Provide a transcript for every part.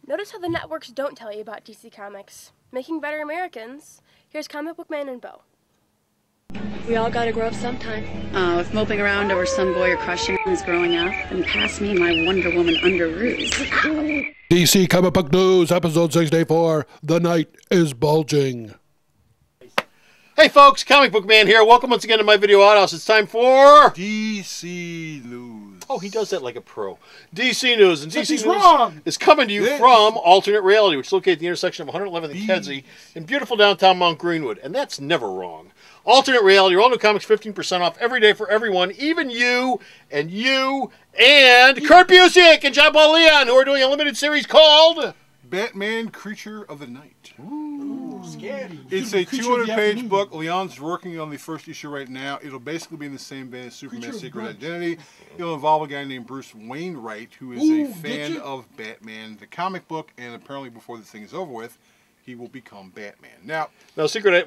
Notice how the networks don't tell you about DC Comics. Making better Americans. Here's Comic Book Man and Bo. We all gotta grow up sometime. If moping around over some boy you're crushing is growing up, then pass me my Wonder Woman underoos. DC Comic Book News, episode 64, The Night is Bulging. Hey folks, Comic Book Man here. Welcome once again to my video outhouse. It's time for DC News. Oh, he does that like a pro. DC News. And DC News wrong. is coming to you from Alternate Reality, which is located at the intersection of 111th and Kedzie in beautiful downtown Mount Greenwood. And that's never wrong. Alternate Reality, all new comics 15% off every day for everyone, even you and Kurt Busiek and John Paul Leon, who are doing a limited series called Batman Creature of the Night. Ooh, scary. It's a 200-page book. Leon's working on the first issue right now. It'll basically be in the same vein as Superman's Secret Identity. It'll involve a guy named Bruce Wainwright, who is a fan of Batman, the comic book, and apparently before this thing is over with, he will become Batman. Now, Secret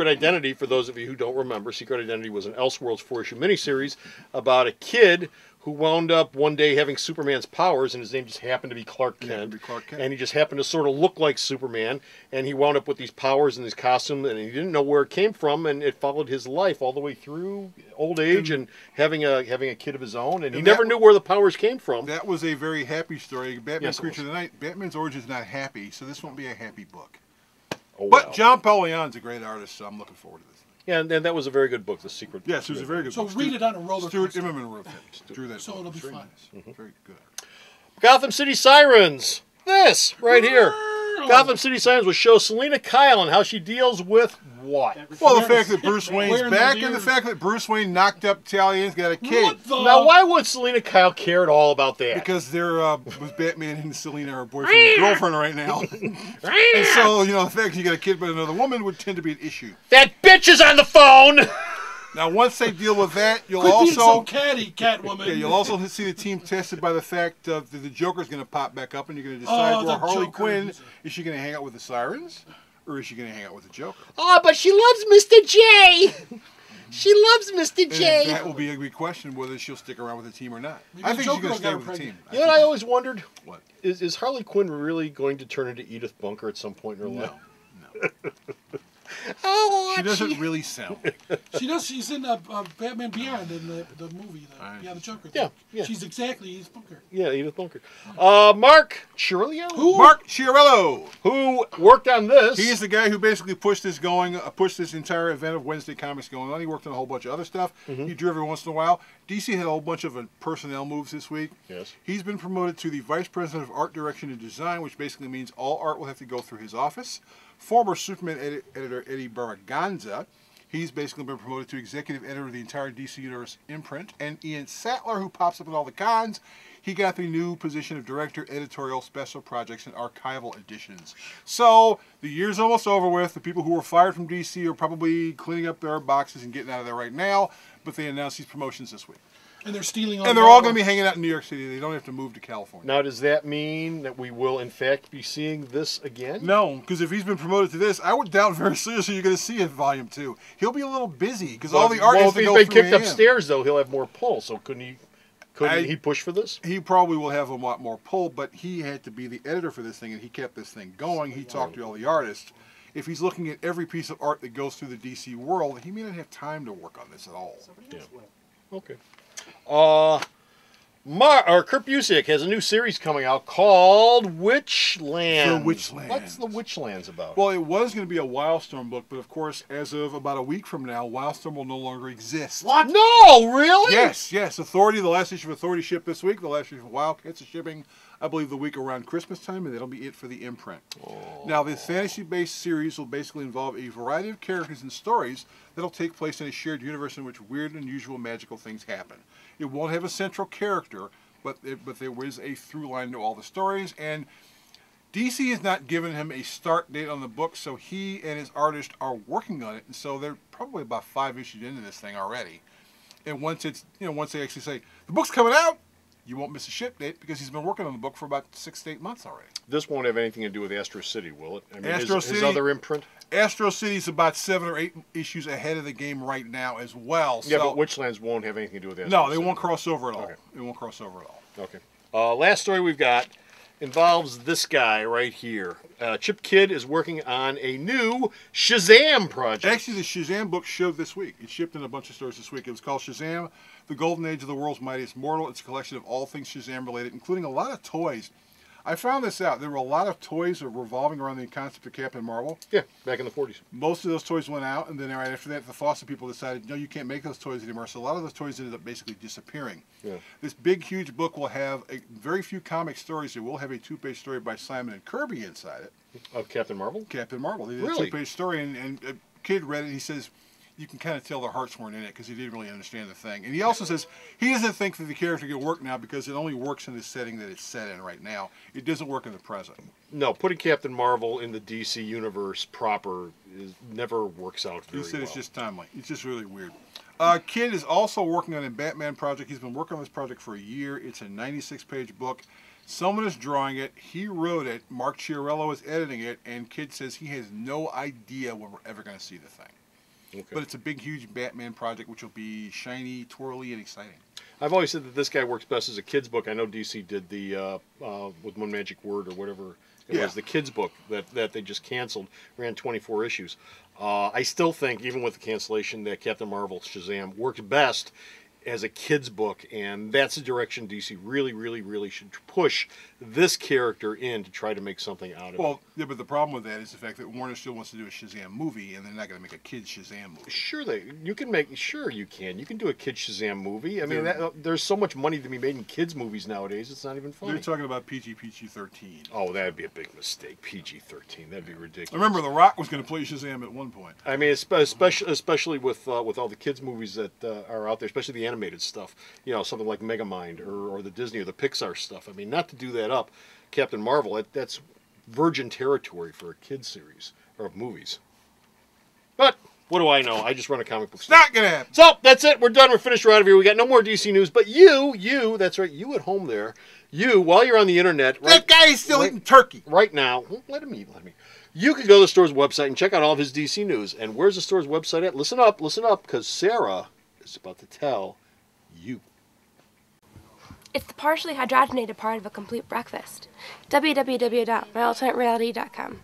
Identity, for those of you who don't remember, Secret Identity was an Elseworlds 4-issue miniseries about a kid who wound up one day having Superman's powers, and his name just happened to be Clark Kent. And he just happened to sort of look like Superman, and he wound up with these powers and this costume, and he didn't know where it came from, and it followed his life all the way through old age and having a kid of his own, and he never knew where the powers came from. That was a very happy story. Batman Creature of the Night. Batman's origin is not happy, so this won't be a happy book. Oh, but wow. John Paul Leon's a great artist, so I'm looking forward to this. Yeah, and that was a very good book, The Secret. Yes, it was a very good book. So read it on a roller coaster. Stuart Immonen wrote that. Drew that. So it'll be fun. Nice. Very good. Gotham City Sirens. This right here. Gotham City Sirens will show Selina Kyle and how she deals with what? Well, the fact that Bruce Wayne's back and the fact that Bruce Wayne knocked up Talian's got a kid. Now, why would Selina Kyle care at all about that? Because they're with Batman and Selina, her boyfriend and girlfriend right now. And so, you know, the fact that you got a kid by another woman would tend to be an issue. That bitch is on the phone! Now, once they deal with that, you'll Quit being so also Catwoman. yeah, you'll also see the team tested by the fact that the Joker's going to pop back up, and you're going to decide where Harley Quinn is she going to hang out with the Sirens, or is she going to hang out with the Joker? Oh, but she loves Mr. J. She loves Mr. J. And that will be a big question whether she'll stick around with the team or not. Maybe I think she's going to stay with the team. You know what I always wondered? What? Is Harley Quinn really going to turn into Edith Bunker at some point in her life? No. She doesn't really sound like it. She does. She's in Batman Beyond in the movie, the Joker. Yeah. She's exactly Edith Bunker. Yeah, Edith Bunker. Mark Chirillo? Who? Mark Chiarello, who worked on this. He is the guy who basically pushed this entire event of Wednesday Comics going on. He worked on a whole bunch of other stuff. He drew every once in a while. DC had a whole bunch of personnel moves this week. Yes. He's He's been promoted to the Vice President of Art Direction and Design, which basically means all art will have to go through his office. Former Superman editor Eddie Barraganza, he's basically been promoted to executive editor of the entire DC Universe imprint. And Ian Sattler, who pops up at all the cons, he got the new position of director, editorial, special projects, and archival editions. So the year's almost over with. The people who were fired from DC are probably cleaning up their boxes and getting out of there right now. But they announced these promotions this week. And they're stealing all And they're all going to be hanging out in New York City. They don't have to move to California. Now, does that mean that we will, in fact, be seeing this again? No, because if he's been promoted to this, I would doubt very seriously you're going to see it Volume 2. He'll be a little busy because all the art has to go through him. If he's been kicked upstairs, though, he'll have more pull. So couldn't he push for this? He probably will have a lot more pull, but he had to be the editor for this thing, and he kept this thing going. He talked to all the artists. If he's looking at every piece of art that goes through the DC world, he may not have time to work on this at all. Yeah. Okay. Kurt Busiek has a new series coming out called Witchlands. The Witchlands. What's the Witchlands about? Well, it was going to be a Wildstorm book, but of course, as of about a week from now, Wildstorm will no longer exist. What? No, really? Yes. Authority, the last issue of Authority shipped this week. The last issue of Wildcats is shipping, I believe, the week around Christmas time, and that'll be it for the imprint. Oh. Now, this fantasy-based series will basically involve a variety of characters and stories that'll take place in a shared universe in which weird and unusual magical things happen. It won't have a central character, but there is a through line to all the stories, and DC has not given him a start date on the book, so he and his artist are working on it, and so they're probably about 5 issues into this thing already. And once they actually say the book's coming out, you won't miss a ship date because he's been working on the book for about 6 to 8 months already. This won't have anything to do with Astro City, will it? I mean, Astro his City, other imprint? Astro City's about 7 or 8 issues ahead of the game right now as well. Yeah, but Witchlands won't have anything to do with Astro No, City. they won't cross over at all. Okay. They won't cross over at all. Okay. Last story we've got involves this guy right here. Chip Kidd is working on a new Shazam project. Actually, the Shazam book showed this week. It shipped in a bunch of stores this week. It was called Shazam, The Golden Age of the World's Mightiest Mortal. It's a collection of all things Shazam related, including a lot of toys. I found this out. There were a lot of toys that were revolving around the concept of Captain Marvel. Yeah, back in the 40s. Most of those toys went out, and then right after that, the Fawcett people decided, no, you can't make those toys anymore. So a lot of those toys ended up basically disappearing. Yeah. This big, huge book will have very few comic stories. It will have a 2-page story by Simon and Kirby inside it. Of Captain Marvel? Captain Marvel. They did Really? a 2-page story, and a kid read it, and he says, you can kind of tell their hearts weren't in it because he didn't really understand the thing. And he also says he doesn't think that the character can work now because it only works in the setting that it's set in right now. It doesn't work in the present. No, putting Captain Marvel in the DC universe proper never works out very well. He said it's just timely. It's just really weird. Kidd is also working on a Batman project. He's been working on this project for a year. It's a 96-page book. Someone is drawing it. He wrote it. Mark Chiarello is editing it. And Kidd says he has no idea when we're ever going to see the thing. Okay. But it's a big, huge Batman project, which will be shiny, twirly, and exciting. I've always said that this guy works best as a kid's book. I know DC did the with One Magic Word or whatever it was, the kids book that they just canceled. Ran 24 issues. I still think, even with the cancellation, that Captain Marvel Shazam works best as a kid's book, and that's the direction DC really, really, really should push this character in to try to make something out of it. Well, yeah, but the problem with that is the fact that Warner still wants to do a Shazam movie, and they're not going to make a kid's Shazam movie. Sure, you can. You can do a kid Shazam movie. I mean, there's so much money to be made in kids movies nowadays. It's not even funny. They're talking about PG-13. Oh, that'd be a big mistake. PG-13. That'd be ridiculous. I remember The Rock was going to play Shazam at one point. I mean, especially with all the kids movies that are out there, especially the animated stuff. You know, something like Megamind or the Disney or the Pixar stuff. I mean, not to do that up, Captain Marvel. That's virgin territory for a kids series or movies. But what do I know? I just run a comic book store. Not going to happen. So that's it. We're done. We're finished. We're out of here. We got no more DC news. But you, that's right, you at home there, while you're on the internet, That guy is still eating turkey. right now. Let him eat. You can go to the store's website and check out all of his DC news. And where's the store's website at? Listen up, because Sarah is about to tell you. It's the partially hydrogenated part of a complete breakfast. www.myalternatereality.com.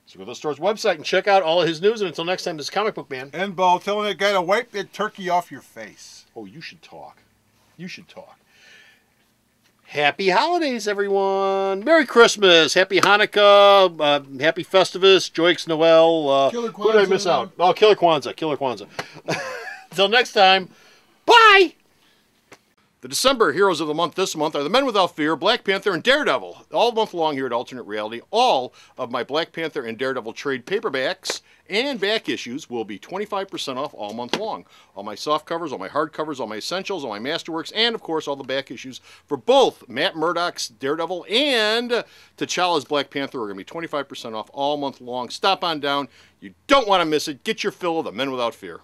So go to the store's website and check out all of his news. And until next time, this is Comic Book Man. And Bo, telling that guy to wipe that turkey off your face. Oh, you should talk. Happy holidays, everyone. Merry Christmas. Happy Hanukkah. Happy Festivus. Joyeux Noel. Killer Who did I miss Kwanzaa. out? Oh, Killer Kwanzaa. Until next time, bye. The December heroes of the month this month are The Men Without Fear, Black Panther, and Daredevil. All month long here at Alternate Reality, all of my Black Panther and Daredevil trade paperbacks and back issues will be 25% off all month long. All my soft covers, all my hard covers, all my essentials, all my masterworks, and of course all the back issues for both Matt Murdock's Daredevil and T'Challa's Black Panther are going to be 25% off all month long. Stop on down. You don't want to miss it. Get your fill of The Men Without Fear.